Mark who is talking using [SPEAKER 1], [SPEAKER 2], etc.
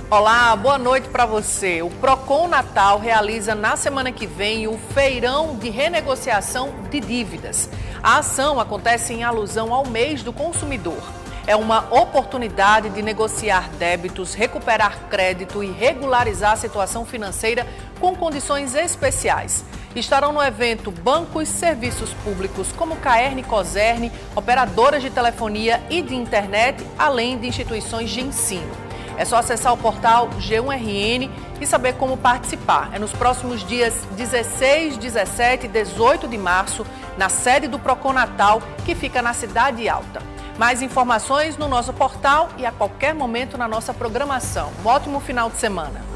[SPEAKER 1] Olá, boa noite para você. O Procon Natal realiza na semana que vem o feirão de renegociação de dívidas. A ação acontece em alusão ao mês do consumidor. É uma oportunidade de negociar débitos, recuperar crédito e regularizar a situação financeira com condições especiais. Estarão no evento bancos, serviços públicos como Caerne e Coserne, operadoras de telefonia e de internet, além de instituições de ensino. É só acessar o portal G1RN e saber como participar. É nos próximos dias 16, 17 e 18 de março, na sede do Procon Natal, que fica na Cidade Alta. Mais informações no nosso portal e a qualquer momento na nossa programação. Um ótimo final de semana.